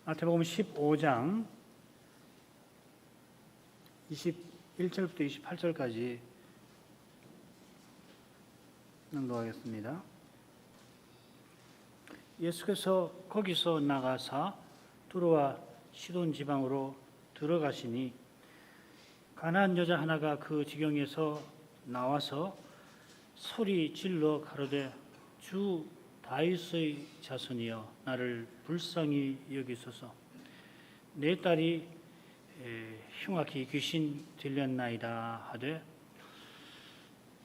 마태복음 15장 21절부터 28절까지 낭독하겠습니다. 예수께서 거기서 나가사 두로와 시돈 지방으로 들어가시니 가나안 여자 하나가 그 지경에서 나와서 소리 질러 가로되 주 다윗의 자손이여 나를 불쌍히 여기소서. 내 딸이 흉악히 귀신 들렸나이다 하되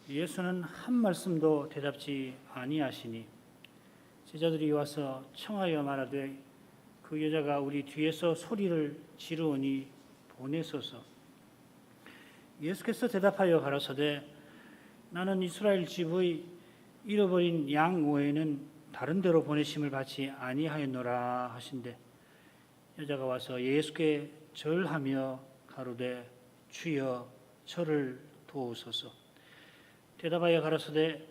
예수는 한 말씀도 대답지 아니하시니 제자들이 와서 청하여 말하되 그 여자가 우리 뒤에서 소리를 지르오니 보내소서. 예수께서 대답하여 가라사대 나는 이스라엘 집의 잃어버린 양 외에는 다른 데로 보내심을 받지 아니하였노라 하신대 여자가 와서 예수께 절하며 가로되 주여 저를 도우소서. 대답하여 가라사대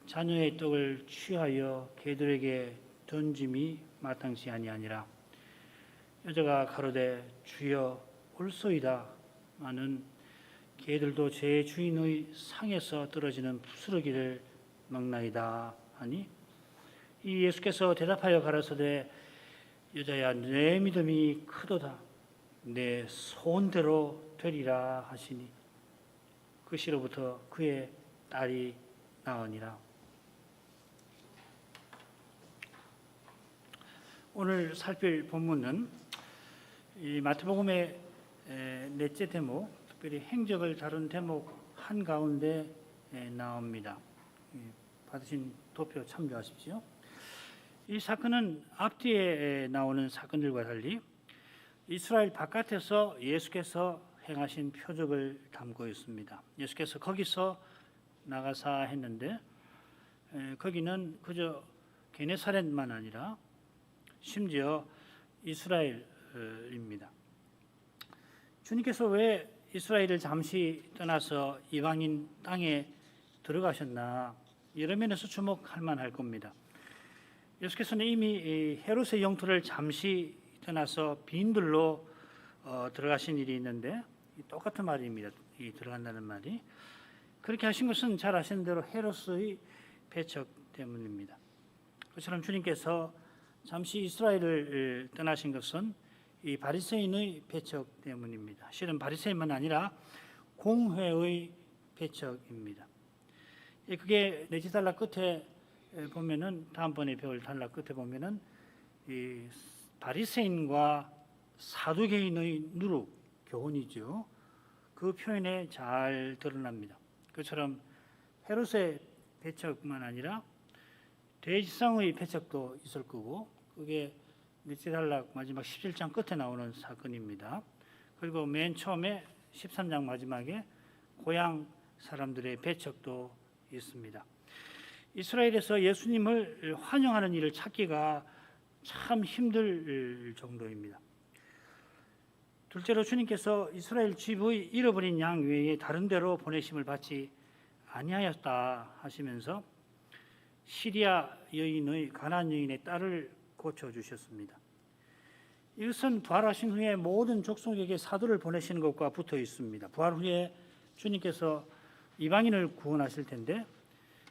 자녀의 떡을 취하여 개들에게 던짐이 마땅치 아니하니라. 여자가 가로되 주여 올소이다. 나는 개들도 제 주인의 상에서 떨어지는 부스러기를 먹나이다 하니 이 예수께서 대답하여 가라사대 여자야 내 믿음이 크도다. 내 소원대로 되리라 하시니 그 시로부터 그의 딸이 나으니라. 오늘 살필 본문은 이 마태복음의 넷째 대목, 특별히 행적을 다룬 대목 한가운데 나옵니다. 받으신 도표 참조하십시오. 이 사건은 앞뒤에 나오는 사건들과 달리 이스라엘 바깥에서 예수께서 행하신 표적을 담고 있습니다. 예수께서 거기서 나가사 했는데 거기는 그저 게네사렛만 아니라 심지어 이스라엘입니다. 주님께서 왜 이스라엘을 잠시 떠나서 이방인 땅에 들어가셨나 여러 면에서 주목할 만할 겁니다. 예수께서는 이미 헤롯의 영토를 잠시 떠나서 빈들로 들어가신 일이 있는데 똑같은 말입니다. 이 들어간다는 말이 그렇게 하신 것은 잘 아시는 대로 헤롯의 배척 때문입니다. 그처럼 주님께서 잠시 이스라엘을 떠나신 것은 이 바리새인의 배척 때문입니다. 실은 바리새인만 아니라 공회의 배척입니다. 그게 네지 단락 끝에 보면은 다음번에 배울 단락 끝에 보면은 이 바리새인과 사두개인의 누룩 교훈이죠. 그 표현에 잘 드러납니다. 그처럼 헤롯의 배척만 아니라 대지상의 배척도 있을 거고 그게 네지 단락 마지막 17장 끝에 나오는 사건입니다. 그리고 맨 처음에 13장 마지막에 고향 사람들의 배척도 있습니다. 이스라엘에서 예수님을 환영하는 일을 찾기가 참 힘들 정도입니다. 둘째로 주님께서 이스라엘 집의 잃어버린 양 외에 다른 데로 보내심을 받지 아니하였다 하시면서 시리아 여인의 가나안 여인의 딸을 고쳐주셨습니다. 이것은 부활하신 후에 모든 족속에게 사도를 보내시는 것과 붙어 있습니다. 부활 후에 주님께서 이방인을 구원하실 텐데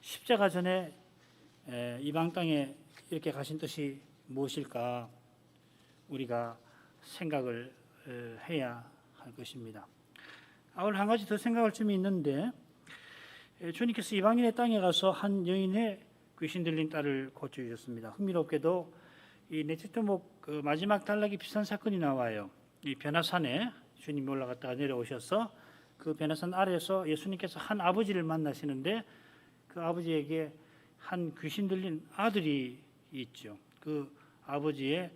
십자가 전에 이방 땅에 이렇게 가신 뜻이 무엇일까 우리가 생각을 해야 할 것입니다. 오늘 한 가지 더 생각할 점이 있는데 주님께서 이방인의 땅에 가서 한 여인의 귀신 들린 딸을 고쳐주셨습니다. 흥미롭게도 이 넷째 대목 마지막 단락이 비슷한 사건이 나와요. 이 변화산에 주님이 올라갔다가 내려오셔서 그 변화산 아래에서 예수님께서 한 아버지를 만나시는데 그 아버지에게 한 귀신 들린 아들이 있죠. 그 아버지의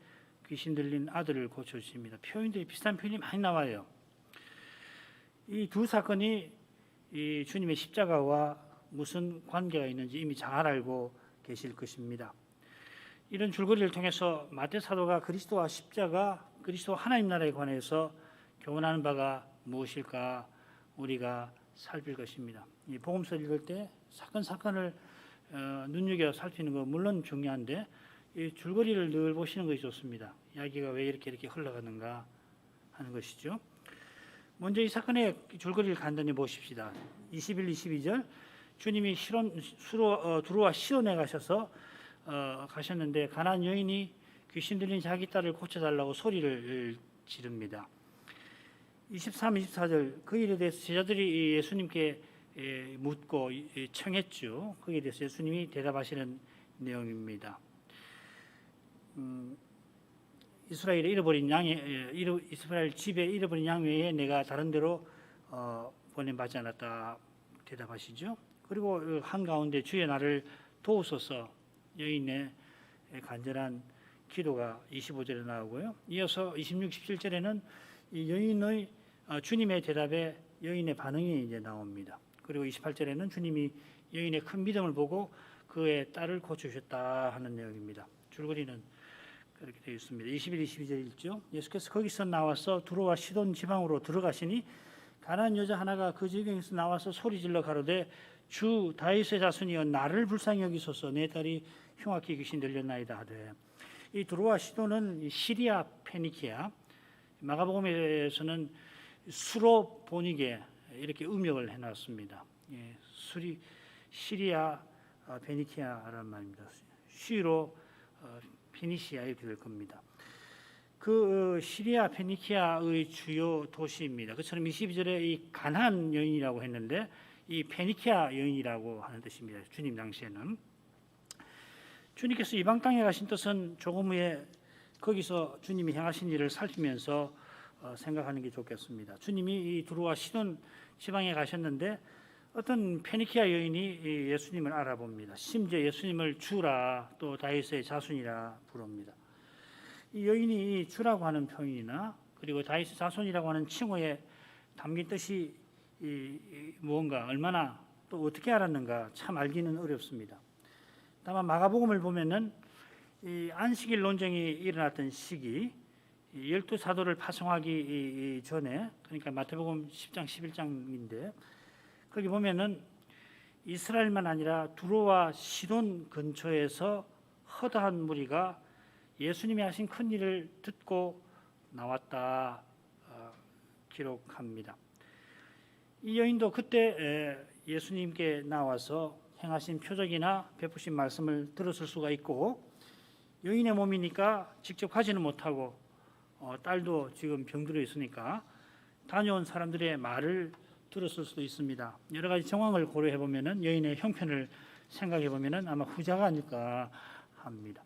귀신 들린 아들을 고쳐주십니다. 표현들이 비슷한 표현이 많이 나와요. 이 두 사건이 이 주님의 십자가와 무슨 관계가 있는지 이미 잘 알고 계실 것입니다. 이런 줄거리를 통해서 마태 사도가 그리스도와 십자가, 그리스도 하나님 나라에 관해서 교훈하는 바가 무엇일까 우리가 살필 것입니다. 이 복음서 읽을 때 사건을 눈여겨 살피는 거 물론 중요한데 이 줄거리를 늘 보시는 것이 좋습니다. 이야기가 왜 이렇게 흘러가는가 하는 것이죠. 먼저 이 사건의 줄거리를 간단히 보십시다. 21, 22절 주님이 두로와 시돈에 가셨는데 가나안 여인이 귀신 들린 자기 딸을 고쳐달라고 소리를 지릅니다. 23, 24절 그 일에 대해서 제자들이 예수님께 묻고 청했죠. 거기에 대해서 예수님이 대답하시는 내용입니다. 이스라엘 집에 잃어버린 양 외에 내가 다른 데로 보냄받지 않았다 대답하시죠. 그리고 한가운데 주여 나를 도우소서 여인의 간절한 기도가 25절에 나오고요. 이어서 26, 17절에는 이 여인의 주님의 대답에 여인의 반응이 이제 나옵니다. 그리고 28절에는 주님이 여인의 큰 믿음을 보고 그의 딸을 고쳐주셨다 하는 내용입니다. 줄거리는 그렇게 되어 있습니다. 21, 22절 읽죠. 예수께서 거기서 나와서 두로와 시돈 지방으로 들어가시니 가난한 여자 하나가 그 지경에서 나와서 소리질러 가로되 주 다윗의 자손이여 나를 불쌍히 여기소서 내 딸이 흉악히 귀신 들렸나이다 하되 이 두로와 시돈은 시리아 페니키아 마가복음에서는 수로 보니게 이렇게 음역을 해놨습니다. 시리아 페니키아라는 말입니다. 시로 페니시아 이렇게 될 겁니다. 그 시리아 페니키아의 주요 도시입니다. 그처럼 22절에 이 가나안 여인이라고 했는데 이 페니키아 여인이라고 하는 뜻입니다. 주님 당시에는 주님께서 이방 땅에 가신 뜻은 조금 후에 거기서 주님이 행하신 일을 살피면서 생각하는 게 좋겠습니다. 주님이 이 두로와 시돈 지방에 가셨는데 어떤 페니키아 여인이 예수님을 알아봅니다. 심지어 예수님을 주라 또 다윗의 자손이라 부릅니다. 이 여인이 주라고 하는 표현이나 그리고 다윗의 자손이라고 하는 칭호에 담긴 뜻이 무언가 얼마나 또 어떻게 알았는가 참 알기는 어렵습니다. 다만 마가복음을 보면은 이 안식일 논쟁이 일어났던 시기 12사도를 파송하기 전에 그러니까 마태복음 10장 11장인데 거기 보면은 이스라엘만 아니라 두로와 시돈 근처에서 허다한 무리가 예수님이 하신 큰 일을 듣고 나왔다 기록합니다. 이 여인도 그때 예수님께 나와서 행하신 표적이나 베푸신 말씀을 들었을 수가 있고 여인의 몸이니까 직접 가지는 못하고 딸도 지금 병들어 있으니까 다녀온 사람들의 말을 들었을 수도 있습니다. 여러 가지 정황을 고려해 보면은 여인의 형편을 생각해 보면은 아마 후자가 아닐까 합니다.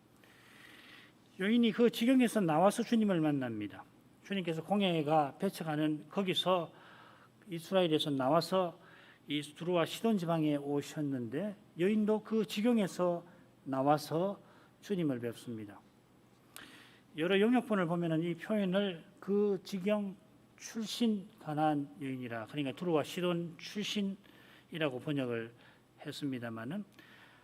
여인이 그 지경에서 나와서 주님을 만납니다. 주님께서 공회가 배척하는 거기서 이스라엘에서 나와서 이 두로와 시돈 지방에 오셨는데 여인도 그 지경에서 나와서 주님을 뵙습니다. 여러 영역본을 보면은 이 표현을 그 지경 출신 가나안 여인이라 그러니까 두로와 시돈 출신이라고 번역을 했습니다만은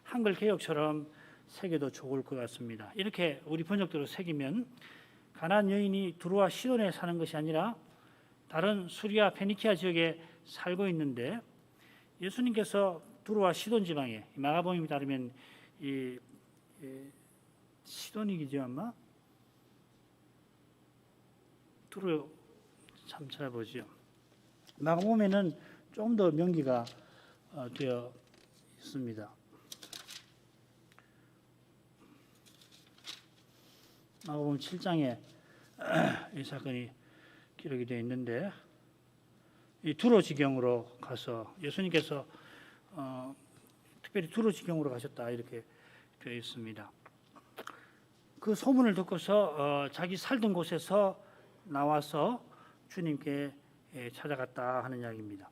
한글 개역처럼 새겨도 좋을 것 같습니다. 이렇게 우리 번역대로 새기면 가나안 여인이 두로와 시돈에 사는 것이 아니라 다른 수리아 페니키아 지역에 살고 있는데 예수님께서 두로와 시돈 지방에 마가복음에 따르면 이 시돈이기죠 아마 두로 참 찾아보죠. 마가복음에는 좀 더 명기가 되어 있습니다. 마가복음 7장에 이 사건이 기록이 되어 있는데 이 두로 지경으로 가서 예수님께서 특별히 두로 지경으로 가셨다 이렇게 되어 있습니다. 그 소문을 듣고서 자기 살던 곳에서 나와서 주님께 찾아갔다 하는 이야기입니다.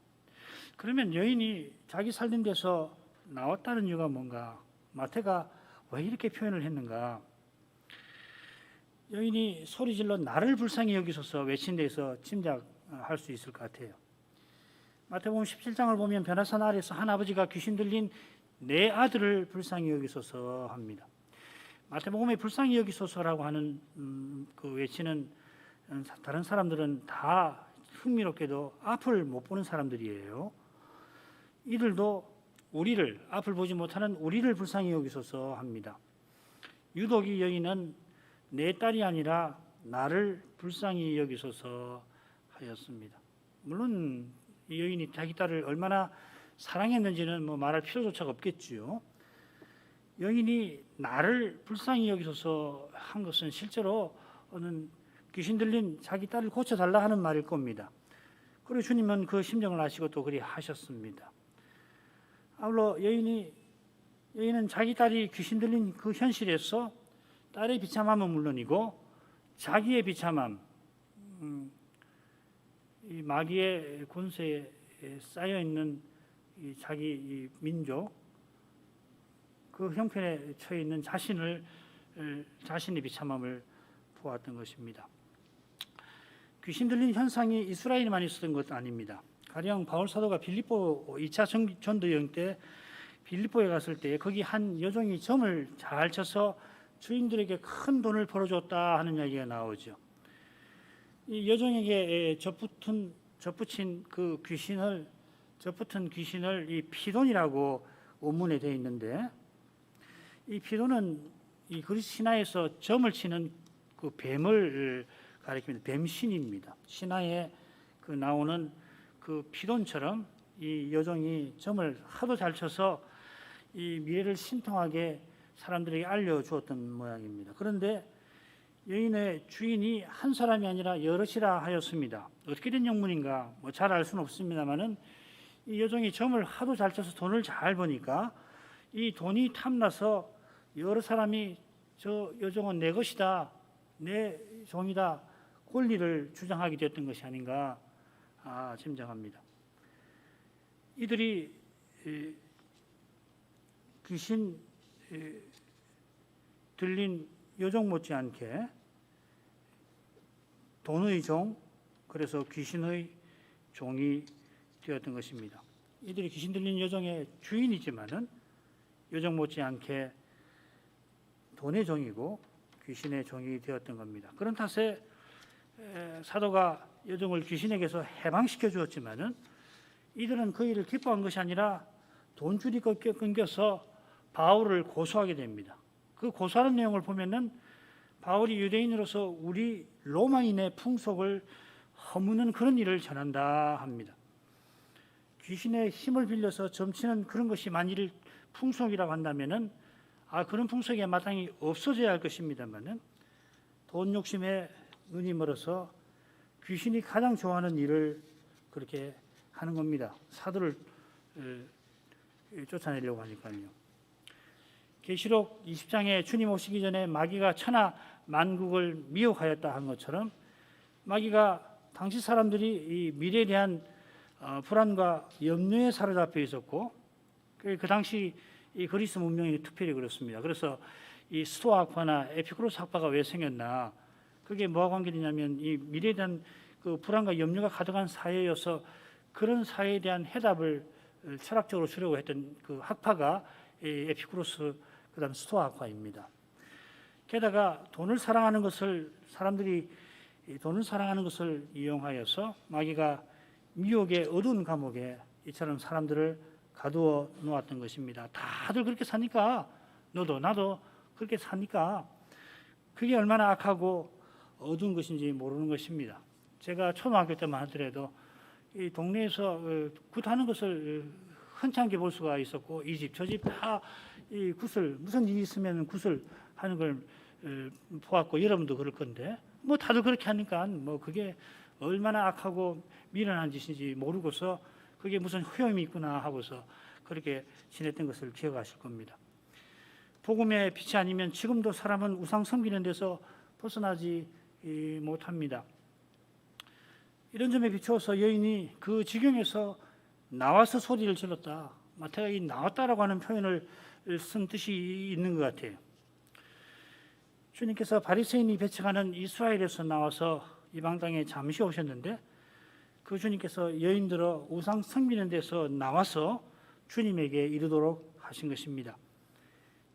그러면 여인이 자기 살던 데서 나왔다는 이유가 뭔가? 마태가 왜 이렇게 표현을 했는가? 여인이 소리질러 나를 불쌍히 여기소서 외친 데에서 짐작할 수 있을 것 같아요. 마태복음 17장을 보면 변화산 아래서 한 아버지가 귀신 들린 내 아들을 불쌍히 여기소서 합니다. 마태복음에 불쌍히 여기소서라고 하는 그 외치는 다른 사람들은 다 흥미롭게도 앞을 못 보는 사람들이에요. 이들도 우리를 앞을 보지 못하는 우리를 불쌍히 여기소서 합니다. 유독 이 여인은 내 딸이 아니라 나를 불쌍히 여기소서 하였습니다. 물론 이 여인이 자기 딸을 얼마나 사랑했는지는 뭐 말할 필요조차 없겠지요. 여인이 나를 불쌍히 여기소서 한 것은 실제로는 귀신 들린 자기 딸을 고쳐달라 하는 말일 겁니다. 그리고 주님은 그 심정을 아시고 또 그리 하셨습니다. 아울러 여인은 자기 딸이 귀신 들린 그 현실에서 딸의 비참함은 물론이고 자기의 비참함, 이 마귀의 권세에 쌓여 있는 자기 민족, 그 형편에 처해 있는 자신의 비참함을 보았던 것입니다. 귀신 들린 현상이 이스라엘에만 있었던 것 아닙니다. 가령 바울 사도가 빌립보 2차 전도 여행 때 빌립보에 갔을 때 거기 한 여종이 점을 잘 쳐서 주인들에게 큰 돈을 벌어줬다 하는 이야기가 나오죠. 이 여종에게 접붙인 그 귀신을 이 피돈이라고 원문에 되어 있는데, 이 피돈은 이 그리스 신화에서 점을 치는 그 뱀을 가리킵니다. 뱀신입니다. 신화에 그 나오는 그 피돈처럼 이 여종이 점을 하도 잘 쳐서 이 미래를 신통하게 사람들에게 알려주었던 모양입니다. 그런데 여인의 주인이 한 사람이 아니라 여럿이라 하였습니다. 어떻게 된 영문인가 뭐 잘 알 수는 없습니다만은 이 여종이 점을 하도 잘 쳐서 돈을 잘 버니까 이 돈이 탐나서 여러 사람이 저 여종은 내 것이다, 내 종이다, 권리를 주장하게 되었던 것이 아닌가 짐작합니다. 이들이 귀신 들린 여종 못지않게 돈의 종, 그래서 귀신의 종이 되었던 것입니다. 이들이 귀신 들린 여종의 주인이지만은 여종 못지않게 돈의 종이고 귀신의 종이 되었던 겁니다. 그런 탓에 사도가 여종을 귀신에게서 해방시켜 주었지만은 이들은 그 일을 기뻐한 것이 아니라 돈줄이 끊겨서 바울을 고소하게 됩니다. 그 고소하는 내용을 보면은 바울이 유대인으로서 우리 로마인의 풍속을 허무는 그런 일을 전한다 합니다. 귀신의 힘을 빌려서 점치는 그런 것이 만일 풍속이라고 한다면은 그런 풍속이 마땅히 없어져야 할 것입니다만은 돈 욕심에 눈이 멀어서 귀신이 가장 좋아하는 일을 그렇게 하는 겁니다. 사도를 쫓아내려고 하니까요. 계시록 20장에 주님 오시기 전에 마귀가 천하 만국을 미혹하였다 한 것처럼 마귀가 당시 사람들이 이 미래에 대한 불안과 염려에 사로잡혀 있었고 그 당시 이 그리스 문명이 특별히 그렇습니다. 그래서 이 스토아 학파나 에피쿠로스 학파가 왜 생겼나? 그게 뭐와 관계되냐면 이 미래에 대한 그 불안과 염려가 가득한 사회여서 그런 사회에 대한 해답을 철학적으로 주려고 했던 그 학파가 에피쿠로스 그다음 스토아 학파입니다. 게다가 사람들이 돈을 사랑하는 것을 이용하여서 마귀가 미혹의 어두운 감옥에 이처럼 사람들을 가두어 놓았던 것입니다. 다들 그렇게 사니까 너도 나도 그렇게 사니까 그게 얼마나 악하고 어두운 것인지 모르는 것입니다. 제가 초등학교 때만 하더라도 이 동네에서 굿하는 것을 흔찮게 볼 수가 있었고 이 집 저 집 다 이 굿을 무슨 일이 있으면 굿을 하는 걸 보았고 여러분도 그럴 건데 뭐 다들 그렇게 하니까 뭐 그게 얼마나 악하고 미련한 짓인지 모르고서 그게 무슨 효험이 있구나 하고서 그렇게 지냈던 것을 기억하실 겁니다. 복음의 빛이 아니면 지금도 사람은 우상 섬기는 데서 벗어나지 못합니다. 이런 점에 비추어서 여인이 그 지경에서 나와서 소리를 질렀다. 마태가 이 나왔다라고 하는 표현을 쓴 뜻이 있는 것 같아요. 주님께서 바리새인이 배척하는 이스라엘에서 나와서 이방 땅에 잠시 오셨는데 그 주님께서 여인들어 우상 섬기는 데서 나와서 주님에게 이르도록 하신 것입니다.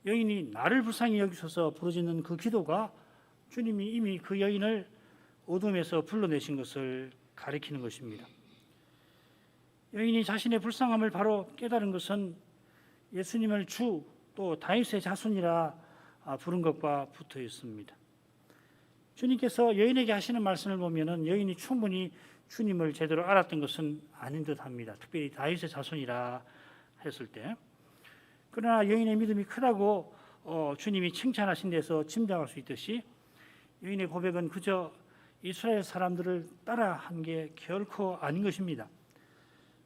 여인이 나를 불쌍히 여기셔서 부르짖는 그 기도가 주님이 이미 그 여인을 어둠에서 불러내신 것을 가리키는 것입니다. 여인이 자신의 불쌍함을 바로 깨달은 것은 예수님을 주 또 다윗의 자손이라 부른 것과 붙어 있습니다. 주님께서 여인에게 하시는 말씀을 보면은 여인이 충분히 주님을 제대로 알았던 것은 아닌 듯합니다. 특별히 다윗의 자손이라 했을 때. 그러나 여인의 믿음이 크다고 주님이 칭찬하신 데서 짐작할 수 있듯이 여인의 고백은 그저 이스라엘 사람들을 따라한 게 결코 아닌 것입니다.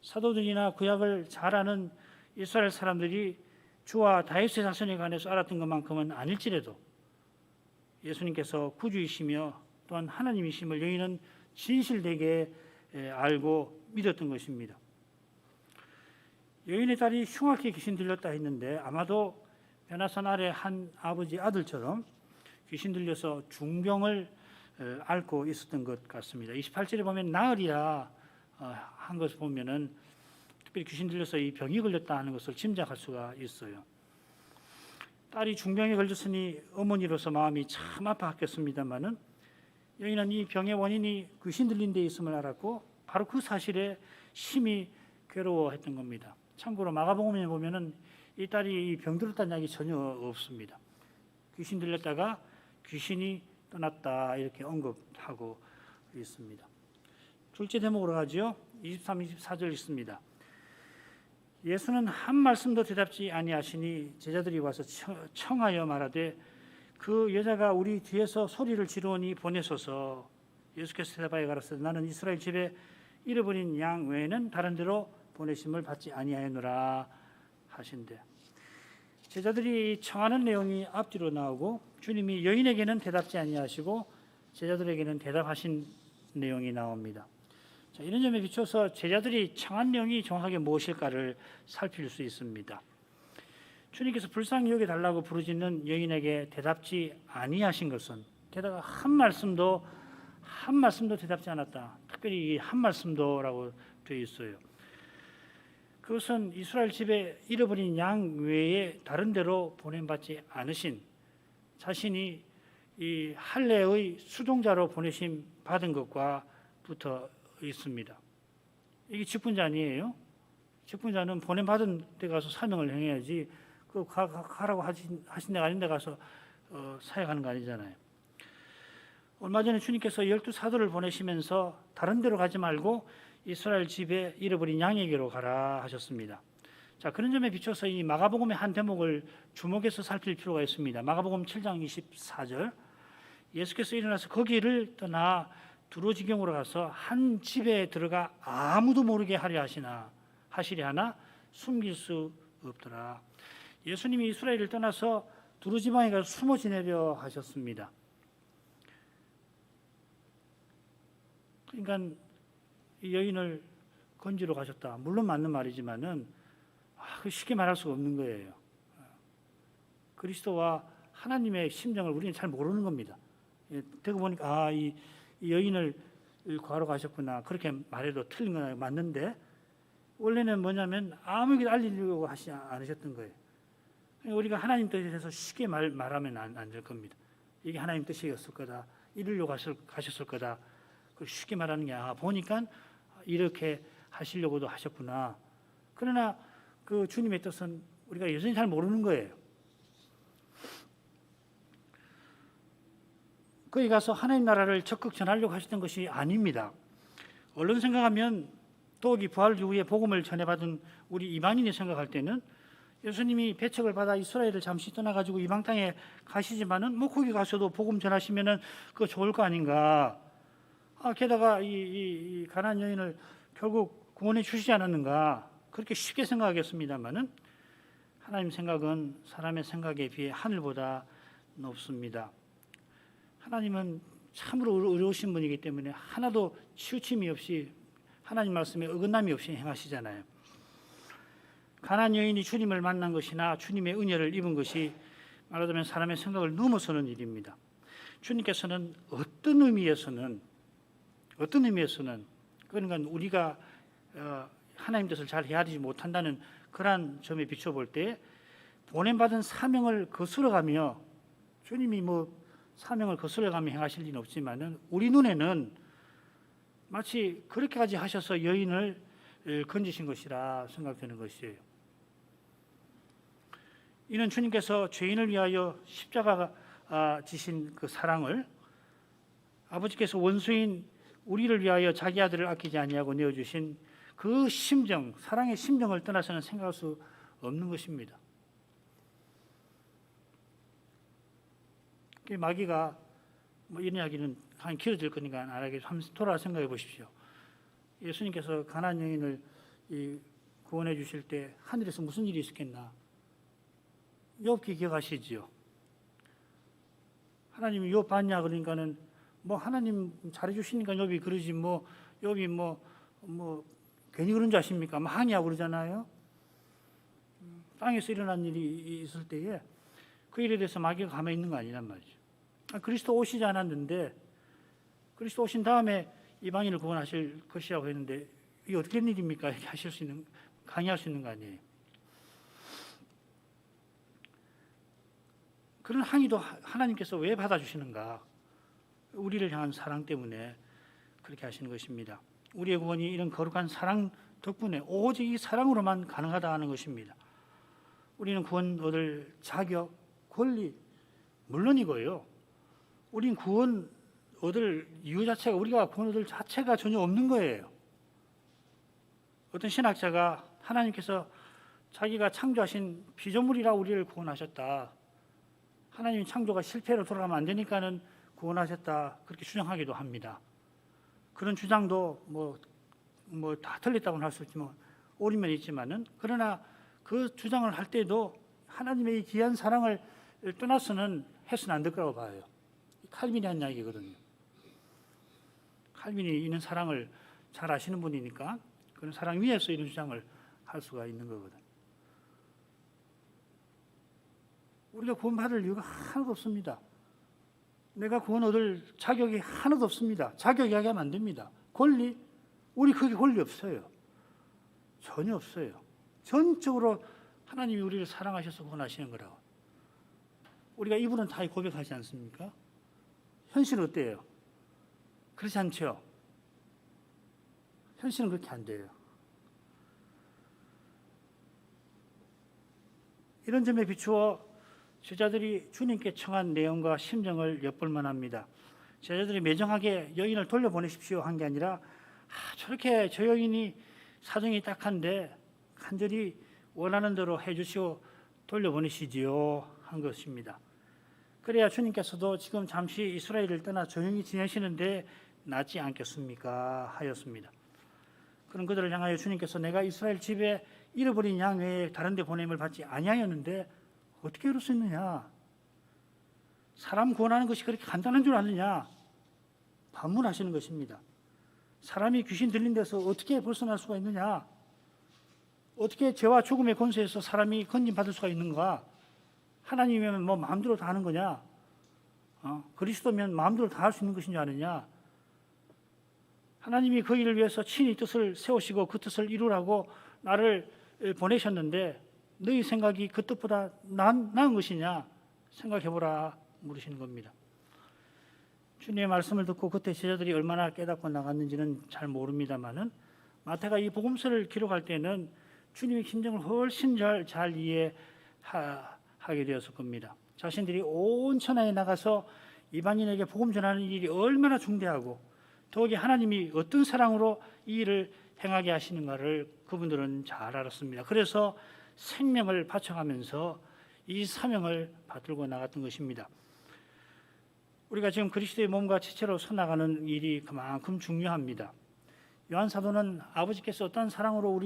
사도들이나 구약을 잘 아는 이스라엘 사람들이 주와 다윗의 자손에 관해서 알았던 것만큼은 아닐지라도 예수님께서 구주이시며 또한 하나님이심을 여인은 진실되게 알고 믿었던 것입니다. 여인의 딸이 흉악히 귀신 들렸다 했는데 아마도 변화산 아래 한 아버지 아들처럼 귀신 들려서 중병을 앓고 있었던 것 같습니다. 28절에 보면 나으리라 한 것을 보면은 특별히 귀신 들려서 이 병이 걸렸다 하는 것을 짐작할 수가 있어요. 딸이 중병에 걸렸으니 어머니로서 마음이 참 아파했겠습니다만은 여인은 이 병의 원인이 귀신 들린 데 있음을 알았고 바로 그 사실에 심히 괴로워했던 겁니다. 참고로 마가복음에 보면은 이 딸이 병 들었다는 이야기 전혀 없습니다. 귀신 들렸다가 귀신이 떠났다 이렇게 언급하고 있습니다. 둘째 대목으로 가죠. 23, 24절 있습니다. 예수는 한 말씀도 대답지 아니하시니 제자들이 와서 청하여 말하되 그 여자가 우리 뒤에서 소리를 지르오니 보내소서. 예수께서 대답하여 가라사대 나는 이스라엘 집에 잃어버린 양 외에는 다른 데로 보내심을 받지 아니하였노라 하신대. 제자들이 청하는 내용이 앞뒤로 나오고 주님이 여인에게는 대답지 아니하시고 제자들에게는 대답하신 내용이 나옵니다. 자, 이런 점에 비춰서 제자들이 청한 내용이 정확하게 무엇일까를 살필 수 있습니다. 주님께서 불쌍히 여겨달라고 부르짖는 여인에게 대답지 아니하신 것은 게다가 한 말씀도 대답지 않았다. 특별히 이 한 말씀도라고 되어 있어요. 그것은 이스라엘 집에 잃어버린 양 외에 다른 데로 보냄받지 않으신 자신이 이 할례의 수종자로 보내심 받은 것과 붙어 있습니다. 이게 직분자 아니에요? 직분자는 보냄받은 데 가서 사명을 행해야지 그 가라고 하신 데가 아닌 데 가서 사역하는 거 아니잖아요. 얼마 전에 주님께서 12사도를 보내시면서 다른 데로 가지 말고 이스라엘 집에 잃어버린 양에게로 가라 하셨습니다. 자, 그런 점에 비춰서 이 마가복음의 한 대목을 주목해서 살필 필요가 있습니다. 마가복음 7장 24절 예수께서 일어나서 거기를 떠나 두로지경으로 가서 한 집에 들어가 아무도 모르게 하려 하시려 하나 숨길 수 없더라. 예수님이 이스라엘을 떠나서 두로지방에 가서 숨어 지내려 하셨습니다. 그러니까 이 여인을 건지러 가셨다. 물론 맞는 말이지만은 쉽게 말할 수가 없는 거예요. 그리스도와 하나님의 심정을 우리는 잘 모르는 겁니다. 되고 보니까 이 여인을 구하러 가셨구나 그렇게 말해도 틀린 건 맞는데 원래는 뭐냐면 아무에게도 알리려고 하지 않으셨던 거예요. 우리가 하나님 뜻에 대해서 쉽게 말하면 안 될 겁니다. 이게 하나님 뜻이었을 거다. 이루려고 가셨을 거다. 쉽게 말하는 게 보니까 이렇게 하시려고도 하셨구나. 그러나 그 주님의 뜻은 우리가 여전히 잘 모르는 거예요. 거기 가서 하나님 나라를 적극 전하려고 하셨던 것이 아닙니다. 얼른 생각하면 또기 부활 이후에 복음을 전해받은 우리 이방인이 생각할 때는 예수님이 배척을 받아 이스라엘을 잠시 떠나가지고 이방 땅에 가시지만은 거기 가서도 복음 전하시면은 그거 좋을 거 아닌가. 게다가 이 가나안 여인을 결국 구원해 주시지 않았는가 그렇게 쉽게 생각하겠습니다만은 하나님 생각은 사람의 생각에 비해 하늘보다 높습니다. 하나님은 참으로 의로우신 분이기 때문에 하나도 치우침이 없이 하나님 말씀에 어긋남이 없이 행하시잖아요. 가나안 여인이 주님을 만난 것이나 주님의 은혜를 입은 것이 말하자면 사람의 생각을 넘어서는 일입니다. 주님께서는 어떤 의미에서는 그러니까 우리가 하나님 뜻을 잘 헤아리지 못한다는 그러한 점에 비춰볼 때 보냄받은 사명을 거스러가며 주님이 사명을 거스러가며 행하실 리는 없지만은 우리 눈에는 마치 그렇게까지 하셔서 여인을 건지신 것이라 생각되는 것이에요. 이는 주님께서 죄인을 위하여 십자가 지신 그 사랑을, 아버지께서 원수인 우리를 위하여 자기 아들을 아끼지 아니하고 내어주신 그 심정, 사랑의 심정을 떠나서는 생각할 수 없는 것입니다. 마귀가 뭐 이런 이야기는 한 길어질 거니까 안 하겠죠. 한번 돌아 생각해 보십시오. 예수님께서 가나안 여인을 구원해 주실 때 하늘에서 무슨 일이 있었겠나? 욥기 기억하시지요? 하나님이 욥 봤냐 그러니까는 뭐 하나님 잘해 주시니까 욥이 그러지 뭐 욥이 뭐 괜히 그런 줄 아십니까? 막 항의하고 그러잖아요. 땅에서 일어난 일이 있을 때에 그 일에 대해서 마귀가 가만히 있는 거 아니란 말이죠. 그리스도 오시지 않았는데 그리스도 오신 다음에 이방인을 구원하실 것이라고 했는데 이게 어떻게 된 일입니까? 이렇게 강의할 수 있는 거 아니에요. 그런 항의도 하나님께서 왜 받아주시는가? 우리를 향한 사랑 때문에 그렇게 하시는 것입니다. 우리의 구원이 이런 거룩한 사랑 덕분에 오직 이 사랑으로만 가능하다는 것입니다. 우리는 구원 얻을 자격, 권리 물론이고요. 우린 구원 얻을 이유 자체가, 우리가 구원 얻을 자체가 전혀 없는 거예요. 어떤 신학자가 하나님께서 자기가 창조하신 피조물이라 우리를 구원하셨다. 하나님 창조가 실패로 돌아가면 안 되니까는 구원하셨다. 그렇게 주장하기도 합니다. 그런 주장도 뭐 다 틀렸다고는 할 수 있지만 옳은 면이 있지만은, 그러나 그 주장을 할 때도 하나님의 이 귀한 사랑을 떠나서는 해서는 안 될 거라고 봐요. 칼빈이 한 이야기거든요. 칼빈이 이런 사랑을 잘 아시는 분이니까 그런 사랑 위에서 이런 주장을 할 수가 있는 거거든. 우리가 구원받을 이유가 하나도 없습니다. 내가 구원 얻을 자격이 하나도 없습니다. 자격 이야기하면 안 됩니다. 권리? 우리 그게 권리 없어요. 전혀 없어요. 전적으로 하나님이 우리를 사랑하셔서 구원하시는 거라고. 우리가 이분은 다 고백하지 않습니까? 현실은 어때요? 그렇지 않죠? 현실은 그렇게 안 돼요. 이런 점에 비추어 제자들이 주님께 청한 내용과 심정을 엿볼 만합니다. 제자들이 매정하게 여인을 돌려보내십시오 한 게 아니라 저렇게 저 여인이 사정이 딱한데 간절히 원하는 대로 해주시오 돌려보내시지요 한 것입니다. 그래야 주님께서도 지금 잠시 이스라엘을 떠나 조용히 지내시는데 낫지 않겠습니까 하였습니다. 그런 그들을 향하여 주님께서 내가 이스라엘 집에 잃어버린 양 외에 다른 데 보냄을 받지 아니하였는데 어떻게 이럴 수 있느냐? 사람 구원하는 것이 그렇게 간단한 줄 아느냐? 반문하시는 것입니다. 사람이 귀신 들린 데서 어떻게 벗어날 수가 있느냐? 어떻게 죄와 죽음의 권세에서 사람이 건진받을 수가 있는가? 하나님이면 뭐 마음대로 다 하는 거냐? 그리스도면 마음대로 다 할 수 있는 것인 줄 아느냐? 하나님이 그 일을 위해서 친히 뜻을 세우시고 그 뜻을 이루라고 나를 보내셨는데 너희 생각이 그 뜻보다 나은 것이냐? 생각해보라 물으시는 겁니다. 주님의 말씀을 듣고 그때 제자들이 얼마나 깨닫고 나갔는지는 잘 모릅니다만은 마태가 이 복음서를 기록할 때는 주님의 심정을 훨씬 잘 이해하게 되었을 겁니다. 자신들이 온 천하에 나가서 이방인에게 복음 전하는 일이 얼마나 중대하고 더욱이 하나님이 어떤 사랑으로 이 일을 행하게 하시는가를 그분들은 잘 알았습니다. 그래서 생명을 바쳐가면서 이 사명을 받들고 나갔던 것입니다. 우리가 지금 그리스도의 몸과 지체로 서나가는 일이 그만큼 중요합니다. 요한 사도는 아버지께서 어떤 사랑으로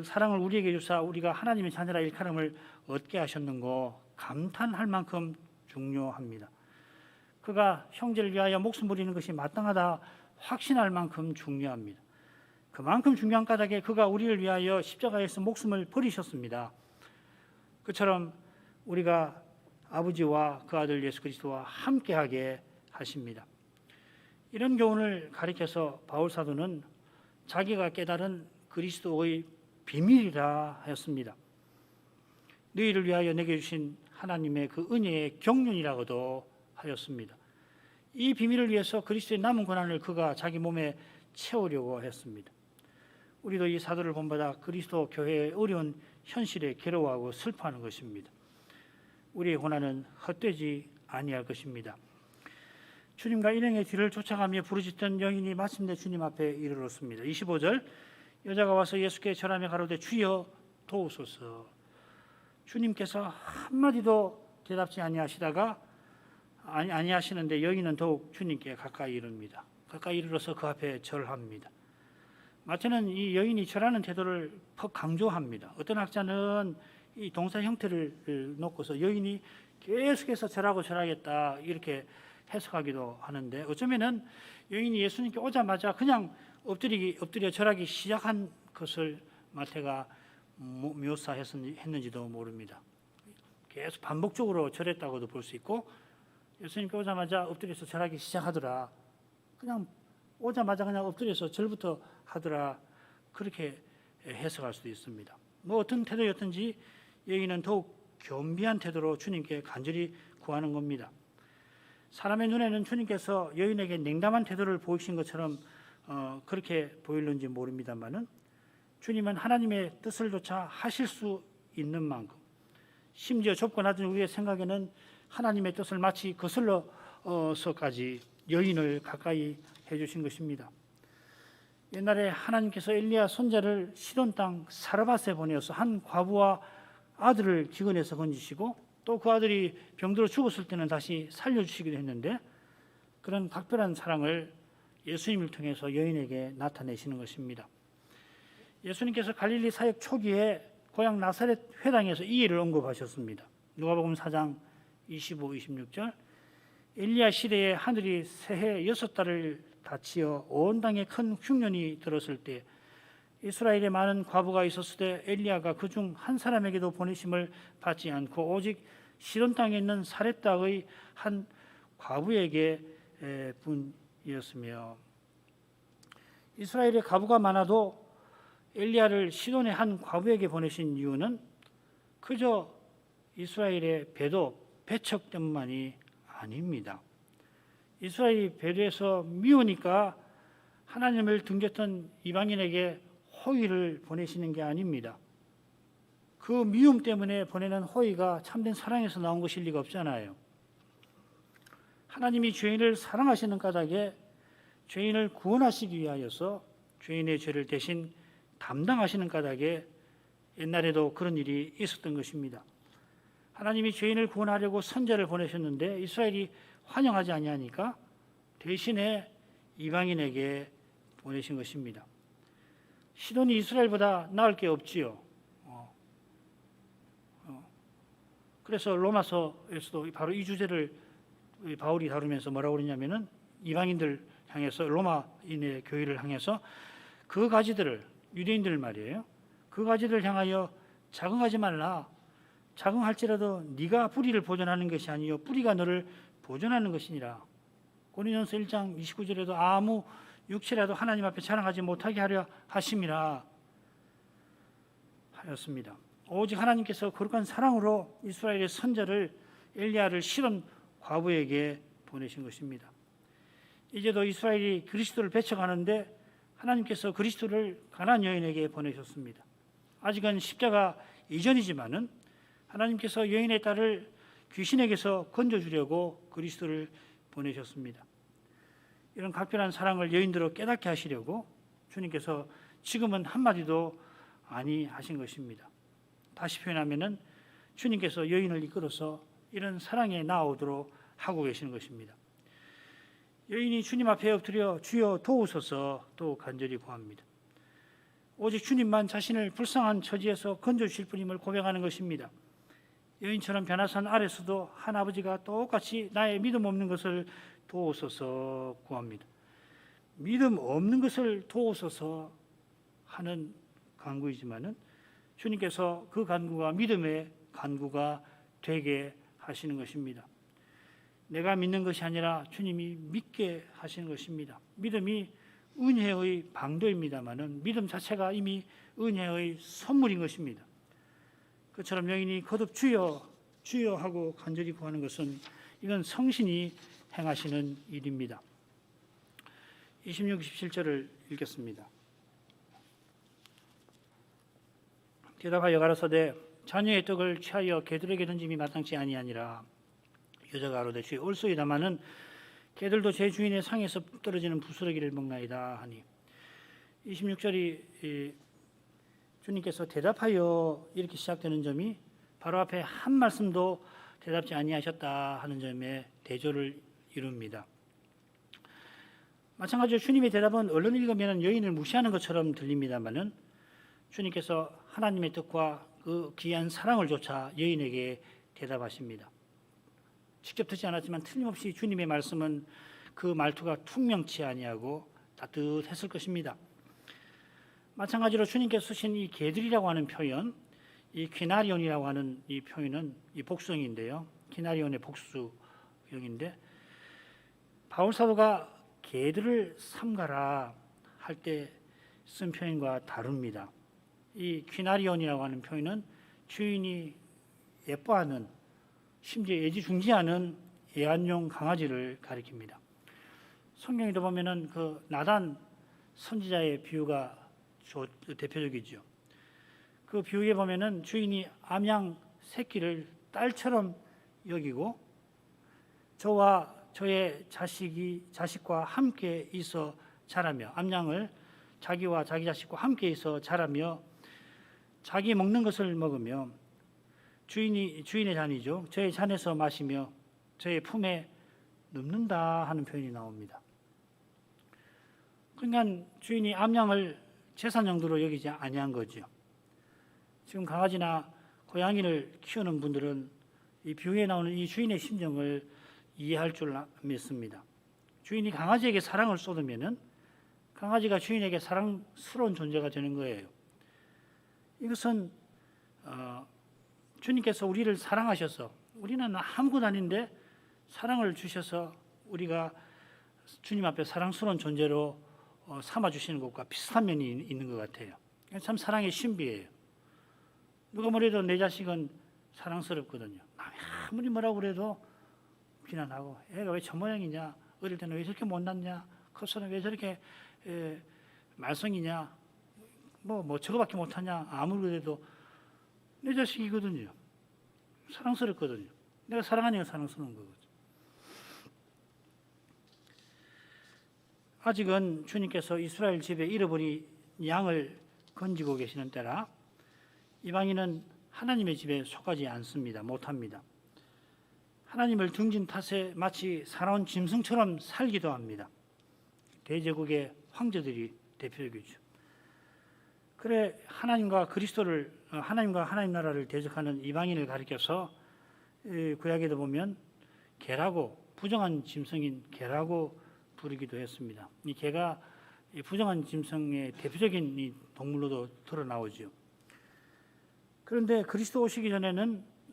사랑을 우리에게 주사 우리가 하나님의 자녀라 일컬음을 얻게 하셨는고 감탄할 만큼 중요합니다. 그가 형제를 위하여 목숨 버리는 것이 마땅하다 확신할 만큼 중요합니다. 그만큼 중요한 까닭에 그가 우리를 위하여 십자가에서 목숨을 버리셨습니다. 그처럼 우리가 아버지와 그 아들 예수 그리스도와 함께하게 하십니다. 이런 교훈을 가리켜서 바울 사도는 자기가 깨달은 그리스도의 비밀이라 하였습니다. 너희를 위하여 내게 주신 하나님의 그 은혜의 경륜이라고도 하였습니다. 이 비밀을 위해서 그리스도의 남은 고난을 그가 자기 몸에 채우려고 했습니다. 우리도 이 사도를 본받아 그리스도 교회의 어려운 현실에 괴로워하고 슬퍼하는 것입니다. 우리의 고난은 헛되지 아니할 것입니다. 주님과 일행의 뒤를 쫓아가며 부르짖던 여인이 마침내 주님 앞에 이르렀습니다. 25절, 여자가 와서 예수께 절하며 가로되 주여 도우소서. 주님께서 한마디도 대답지 아니하시는데 여인은 더욱 주님께 가까이 이릅니다. 가까이 이르러서 그 앞에 절합니다. 마태는 이 여인이 절하는 태도를 퍽 강조합니다. 어떤 학자는 이 동사 형태를 놓고서 여인이 계속해서 절하겠다 이렇게 해석하기도 하는데, 어쩌면은 여인이 예수님께 오자마자 그냥 엎드려 절하기 시작한 것을 마태가 묘사했는지도 모릅니다. 계속 반복적으로 절했다고도 볼 수 있고, 예수님께 오자마자 엎드려서 절하기 시작하더라, 그냥 오자마자 그냥 엎드려서 절부터 하더라, 그렇게 해석할 수도 있습니다. 뭐 어떤 태도였든지 여인은 더욱 겸비한 태도로 주님께 간절히 구하는 겁니다. 사람의 눈에는 주님께서 여인에게 냉담한 태도를 보이신 것처럼 그렇게 보일는지 모릅니다만은, 주님은 하나님의 뜻을 조차 하실 수 있는 만큼, 심지어 좁고 낮은 우리의 생각에는 하나님의 뜻을 마치 거슬러서까지 여인을 가까이 해주신 것입니다. 옛날에 하나님께서 엘리야 손자를 시돈 땅 사르밧에 보내어서 한 과부와 아들을 기근에서 건지시고, 또 그 아들이 병들어 죽었을 때는 다시 살려주시기도 했는데, 그런 각별한 사랑을 예수님을 통해서 여인에게 나타내시는 것입니다. 예수님께서 갈릴리 사역 초기에 고향 나사렛 회당에서 이 일을 언급하셨습니다. 누가복음 4장 25, 26절, 엘리야 시대에 하늘이 새해 6달을 닫히어 온 땅에 큰 흉년이 들었을 때 이스라엘에 많은 과부가 있었을 때 엘리야가 그중 한 사람에게도 보내심을 받지 않고 오직 시돈 땅에 있는 사렙당의 한 과부에게 분이었으며, 이스라엘에 과부가 많아도 엘리야를 시돈의 한 과부에게 보내신 이유는 그저 이스라엘의 배척 때문만이 아닙니다. 이스라엘이 배도에서 미우니까 하나님을 등졌던 이방인에게 호의를 보내시는 게 아닙니다. 그 미움 때문에 보내는 호의가 참된 사랑에서 나온 것일 리가 없잖아요. 하나님이 죄인을 사랑하시는 까닭에 죄인을 구원하시기 위하여서 죄인의 죄를 대신 담당하시는 까닭에 옛날에도 그런 일이 있었던 것입니다. 하나님이 죄인을 구원하려고 선자를 보내셨는데 이스라엘이 환영하지 아니하니까 대신에 이방인에게 보내신 것입니다. 시돈이 이스라엘보다 나을 게 없지요. 그래서 로마서에서도 바로 이 주제를 바울이 다루면서 뭐라고 그러냐면은, 이방인들 향해서, 로마인의 교회를 향해서 그 가지들을, 유대인들 말이에요, 그 가지들을 향하여 자긍하지 말라. 자긍할지라도 네가 뿌리를 보존하는 것이 아니요 뿌리가 너를 보존하는 것이니라. 고린도전서 1장 29절에도 아무 육체라도 하나님 앞에 자랑하지 못하게 하려 하심이라 하였습니다. 오직 하나님께서 거룩한 사랑으로 이스라엘의 선자를 엘리야를 시돈 과부에게 보내신 것입니다. 이제도 이스라엘이 그리스도를 배척하는데 하나님께서 그리스도를 가나안 여인에게 보내셨습니다. 아직은 십자가 이전이지만은 하나님께서 여인의 딸을 귀신에게서 건져주려고 그리스도를 보내셨습니다. 이런 각별한 사랑을 여인들로 깨닫게 하시려고 주님께서 지금은 한마디도 아니하신 것입니다. 다시 표현하면은 주님께서 여인을 이끌어서 이런 사랑에 나아오도록 하고 계시는 것입니다. 여인이 주님 앞에 엎드려 주여 도우소서 또 간절히 구합니다. 오직 주님만 자신을 불쌍한 처지에서 건져주실 분임을 고백하는 것입니다. 여인처럼 변화산 아래서도 한 아버지가 똑같이 나의 믿음 없는 것을 도우소서 구합니다. 믿음 없는 것을 도우소서 하는 간구이지만은 주님께서 그 간구가 믿음의 간구가 되게 하시는 것입니다. 내가 믿는 것이 아니라 주님이 믿게 하시는 것입니다. 믿음이 은혜의 방도입니다마는 믿음 자체가 이미 은혜의 선물인 것입니다. 그처럼 여인이 거듭 주여 주여 하고 간절히 구하는 것은 이건 성신이 행하시는 일입니다. 26, 27절을 읽겠습니다. 대답하여 가라사대 자녀의 떡을 취하여 개들에게 던짐이 마땅치 아니하니라. 여자가 아뢰되 주여 옳소이다마는 개들도 제 주인의 상에서 떨어지는 부스러기를 먹나이다 하니 26절이 주님께서 대답하여 이렇게 시작되는 점이 바로 앞에 한 말씀도 대답지 아니하셨다 하는 점에 대조를 이룹니다. 마찬가지로 주님의 대답은 얼른 읽으면 여인을 무시하는 것처럼 들립니다마는 주님께서 하나님의 뜻과 그 귀한 사랑을 조차 여인에게 대답하십니다. 직접 듣지 않았지만 틀림없이 주님의 말씀은 그 말투가 퉁명치 아니하고 따뜻했을 것입니다. 마찬가지로 주님께서 쓰신 이 개들이라고 하는 표현, 이 퀴나리온이라고 하는 이 표현은 이 복수형인데요. 퀴나리온의 복수형인데 바울 사도가 개들을 삼가라 할 때 쓴 표현과 다릅니다. 이 퀴나리온이라고 하는 표현은 주인이 예뻐하는 심지어 애지중지하는 애완용 강아지를 가리킵니다. 성경에도 보면은 그 나단 선지자의 비유가 대표적이죠. 그 비유에 보면은 주인이 암양 새끼를 딸처럼 여기고 저와 저의 자식과 함께 있어 자라며 암양을 자기와 자기 자식과 함께 있어 자라며 자기 먹는 것을 먹으며 주인의 잔이죠. 저의 잔에서 마시며 저의 품에 눕는다 하는 표현이 나옵니다. 그러니까 주인이 암양을 재산 정도로 여기지 아니한 거죠. 지금 강아지나 고양이를 키우는 분들은 이 비유에 나오는 이 주인의 심정을 이해할 줄 믿습니다. 주인이 강아지에게 사랑을 쏟으면은 강아지가 주인에게 사랑스러운 존재가 되는 거예요. 이것은 주님께서 우리를 사랑하셔서 우리는 아무것도 아닌데 사랑을 주셔서 우리가 주님 앞에 사랑스러운 존재로 삼아주시는 것과 비슷한 면이 있는 것 같아요. 참 사랑의 신비예요. 누가 뭐래도 내 자식은 사랑스럽거든요. 남이 아무리 뭐라고 그래도 비난하고 애가 왜 저 모양이냐, 어릴 때는 왜 저렇게 못났냐, 커서는 왜 저렇게 말썽이냐, 뭐 저거밖에 못하냐, 아무리 그래도 내 자식이거든요. 사랑스럽거든요. 내가 사랑하니까 사랑스러운 거거든요. 아직은 주님께서 이스라엘 집에 잃어버린 양을 건지고 계시는 때라 이방인은 하나님의 집에 속하지 않습니다. 못합니다. 하나님을 등진 탓에 마치 사나운 짐승처럼 살기도 합니다. 대제국의 황제들이 대표적이죠. 그래 하나님과 하나님 나라를 대적하는 이방인을 가리켜서 구약에도 보면 개라고, 부정한 짐승인 개라고 부르기도 했습니다. 이 개가 부정한 짐승의 대표적인 이 동물로도 드러나오죠. 그런데 그리스도 오시기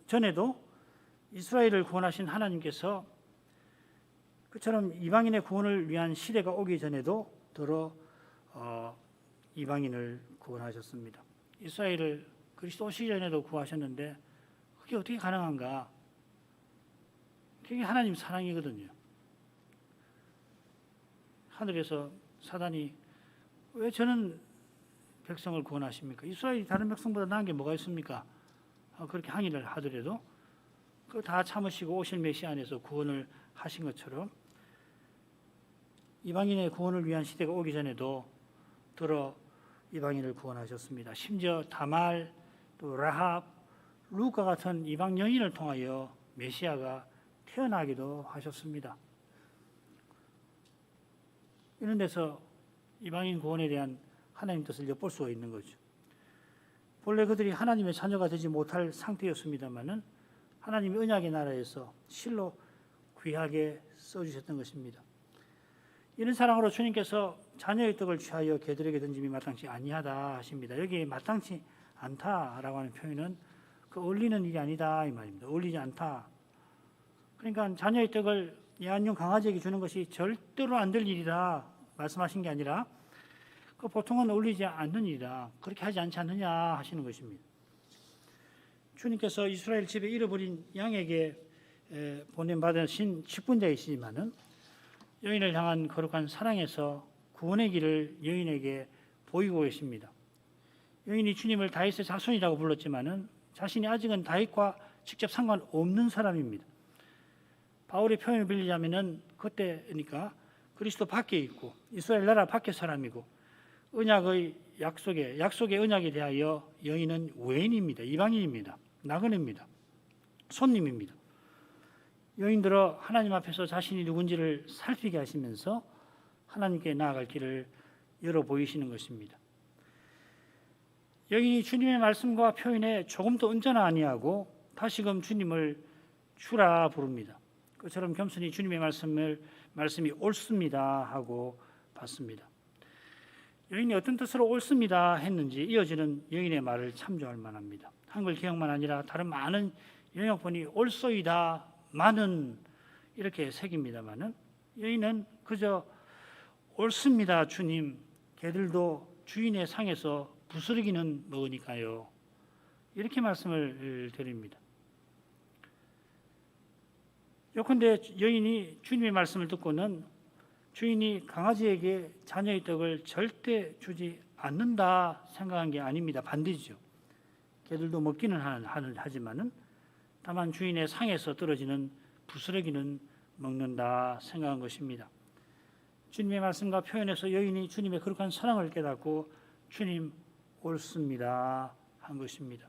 전에도 이스라엘을 구원하신 하나님께서 그처럼 이방인의 구원을 위한 시대가 오기 전에도 이방인을 구원하셨습니다. 이스라엘을 그리스도 오시기 전에도 구하셨는데 그게 어떻게 가능한가? 그게 하나님 사랑이거든요. 하늘에서 사단이 왜 저는 백성을 구원하십니까? 이스라엘이 다른 백성보다 나은 게 뭐가 있습니까? 그렇게 항의를 하더라도 그거 다 참으시고 오실 메시아 안에서 구원을 하신 것처럼 이방인의 구원을 위한 시대가 오기 전에도 이방인을 구원하셨습니다. 심지어 다말, 또 라합, 룻과 같은 이방 여인을 통하여 메시아가 태어나기도 하셨습니다. 이런 데서 이방인 구원에 대한 하나님 뜻을 엿볼 수가 있는 거죠. 본래 그들이 하나님의 자녀가 되지 못할 상태였습니다마는 하나님의 언약의 나라에서 실로 귀하게 써주셨던 것입니다. 이런 사랑으로 주님께서 자녀의 떡을 취하여 개들에게 던짐이 마땅치 아니하다 하십니다. 여기 마땅치 않다라고 하는 표현은 그 어울리는 일이 아니다 이 말입니다. 어울리지 않다. 그러니까 자녀의 떡을 애완용 강아지에게 주는 것이 절대로 안 될 일이다 말씀하신 게 아니라 그 보통은 어울리지 않는 일이다. 그렇게 하지 않지 않느냐 하시는 것입니다. 주님께서 이스라엘 집에 잃어버린 양에게 보냄받으신 직분자이시지만은 여인을 향한 거룩한 사랑에서 구원의 길을 여인에게 보이고 계십니다. 여인이 주님을 다윗의 자손이라고 불렀지만은 자신이 아직은 다윗과 직접 상관없는 사람입니다. 바울의 표현을 빌리자면은 그때니까 그리스도 밖에 있고 이스라엘 나라 밖에 사람이고 언약의 약속의 언약에 대하여 여인은 외인입니다. 이방인입니다. 나그네입니다. 손님입니다. 여인들어 하나님 앞에서 자신이 누군지를 살피게 하시면서 하나님께 나아갈 길을 열어 보이시는 것입니다. 여인이 주님의 말씀과 표현에 조금도 언짢아 아니하고 다시금 주님을 주라 부릅니다. 그처럼 겸손히 주님의 말씀이 옳습니다 하고 받습니다. 여인이 어떤 뜻으로 옳습니다 했는지 이어지는 여인의 말을 참조할 만합니다. 한글 개혁만 아니라 다른 많은 영역본이 옳소이다 많은 이렇게 새깁니다마는 여인은 그저 옳습니다 주님, 개들도 주인의 상에서 부스러기는 먹으니까요, 이렇게 말씀을 드립니다. 요컨대 여인이 주님의 말씀을 듣고는 주인이 강아지에게 자녀의 떡을 절대 주지 않는다 생각한 게 아닙니다. 반대죠. 개들도 먹기는 하지만은 다만 주인의 상에서 떨어지는 부스러기는 먹는다 생각한 것입니다. 주님의 말씀과 표현에서 여인이 주님의 거룩한 사랑을 깨닫고 주님 옳습니다 한 것입니다.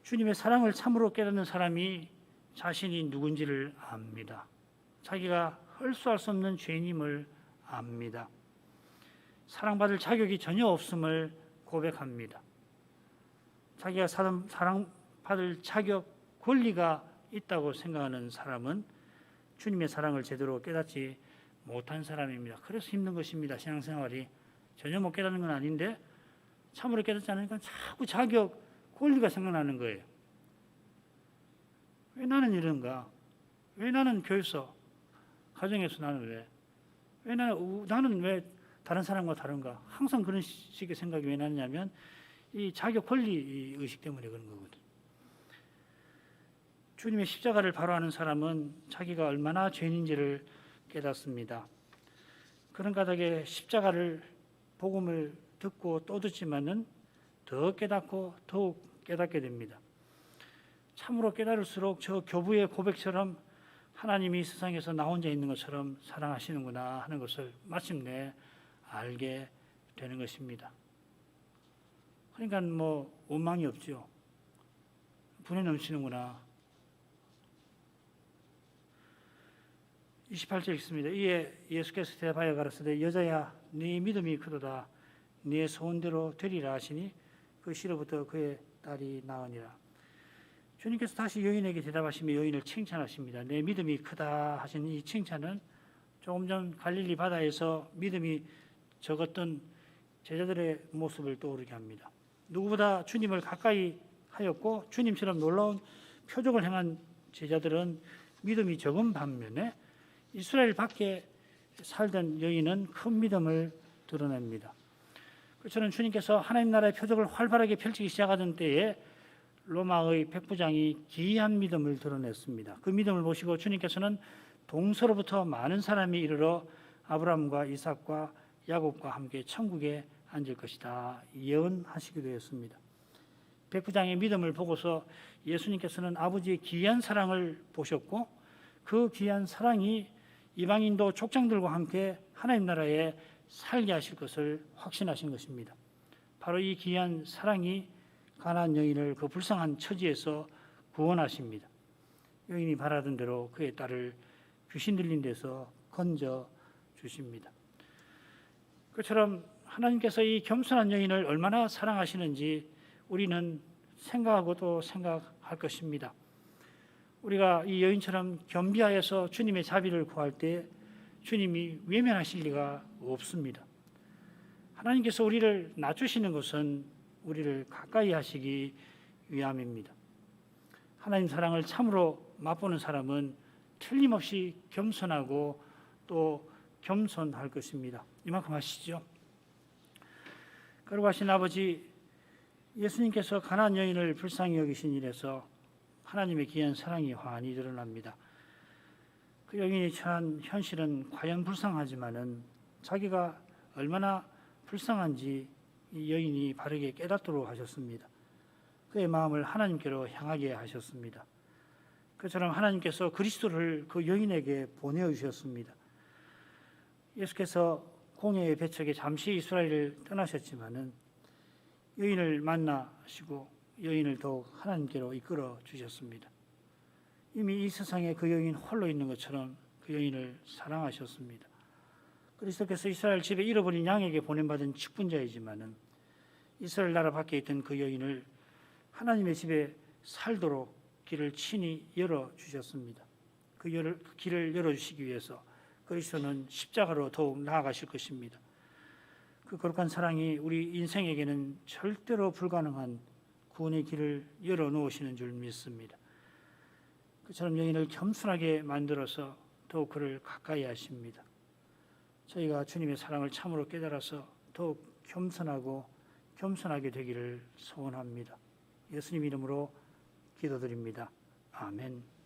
주님의 사랑을 참으로 깨닫는 사람이 자신이 누군지를 압니다. 자기가 헐수할 수 없는 죄인임을 압니다. 사랑받을 자격이 전혀 없음을 고백합니다. 자기가 사랑받을 자격, 권리가 있다고 생각하는 사람은 주님의 사랑을 제대로 깨닫지 못한 사람입니다. 그래서 힘든 것입니다. 신앙생활이 전혀 못 깨닫는 건 아닌데 참으로 깨닫지 않으니까 자꾸 자격, 권리가 생각나는 거예요. 왜 나는 이런가? 왜 나는 교회에서, 가정에서 나는 왜 나는 왜 다른 사람과 다른가? 항상 그런 식의 생각이 왜 나느냐면 이 자격 권리 의식 때문에 그런 거거든. 주님의 십자가를 바로하는 사람은 자기가 얼마나 죄인인지를 깨닫습니다. 그런 까닭에 십자가를 복음을 듣고 또 듣지만은 더 깨닫고 더욱 깨닫게 됩니다. 참으로 깨달을수록 저 교부의 고백처럼 하나님이 세상에서 나 혼자 있는 것처럼 사랑하시는구나 하는 것을 마침내 알게 되는 것입니다. 그러니까 원망이 없죠. 분이 넘치는구나. 28절 읽습니다. 이에 예수께서 대답하여 가라사대 여자야 네 믿음이 크도다. 네 소원대로 되리라 하시니 그 시로부터 그의 딸이 나으니라. 주님께서 다시 여인에게 대답하시며 여인을 칭찬하십니다. 내 믿음이 크다 하신 이 칭찬은 조금 전 갈릴리 바다에서 믿음이 적었던 제자들의 모습을 떠오르게 합니다. 누구보다 주님을 가까이 하였고 주님처럼 놀라운 표적을 행한 제자들은 믿음이 적은 반면에 이스라엘 밖에 살던 여인은 큰 믿음을 드러냅니다. 그처럼 주님께서 하나님 나라의 표적을 활발하게 펼치기 시작하던 때에 로마의 백부장이 기이한 믿음을 드러냈습니다. 그 믿음을 보시고 주님께서는 동서로부터 많은 사람이 이르러 아브라함과 이삭과 야곱과 함께 천국에 앉을 것이다 예언하시기도 했습니다. 백부장의 믿음을 보고서 예수님께서는 아버지의 기이한 사랑을 보셨고 그 귀한 사랑이 이방인도 족장들과 함께 하나님 나라에 살게 하실 것을 확신하신 것입니다. 바로 이 귀한 사랑이 가나안 여인을 그 불쌍한 처지에서 구원하십니다. 여인이 바라던 대로 그의 딸을 귀신 들린 데서 건져 주십니다. 그처럼 하나님께서 이 겸손한 여인을 얼마나 사랑하시는지 우리는 생각하고 또 생각할 것입니다. 우리가 이 여인처럼 겸비하여서 주님의 자비를 구할 때 주님이 외면하실 리가 없습니다. 하나님께서 우리를 낮추시는 것은 우리를 가까이 하시기 위함입니다. 하나님 사랑을 참으로 맛보는 사람은 틀림없이 겸손하고 또 겸손할 것입니다. 이만큼 하시죠. 거룩하신 아버지, 예수님께서 가나안 여인을 불쌍히 여기신 일에서 하나님의 귀한 사랑이 환히 드러납니다. 그 여인이 처한 현실은 과연 불쌍하지만은 자기가 얼마나 불쌍한지 이 여인이 바르게 깨닫도록 하셨습니다. 그의 마음을 하나님께로 향하게 하셨습니다. 그처럼 하나님께서 그리스도를 그 여인에게 보내주셨습니다. 예수께서 공예의 배척에 잠시 이스라엘을 떠나셨지만은 여인을 만나시고 여인을 더욱 하나님께로 이끌어 주셨습니다. 이미 이 세상에 그 여인 홀로 있는 것처럼 그 여인을 사랑하셨습니다. 그리스도께서 이스라엘 집에 잃어버린 양에게 보냄받은 직분자이지만은 이스라엘 나라 밖에 있던 그 여인을 하나님의 집에 살도록 길을 친히 열어 주셨습니다. 그 길을 열어 주시기 위해서 그리스도는 십자가로 더욱 나아가실 것입니다. 그 거룩한 사랑이 우리 인생에게는 절대로 불가능한 구원의 길을 열어 놓으시는 줄 믿습니다. 그처럼 여인을 겸손하게 만들어서 더욱 그를 가까이 하십니다. 저희가 주님의 사랑을 참으로 깨달아서 더욱 겸손하게 되기를 소원합니다. 예수님 이름으로 기도드립니다. 아멘.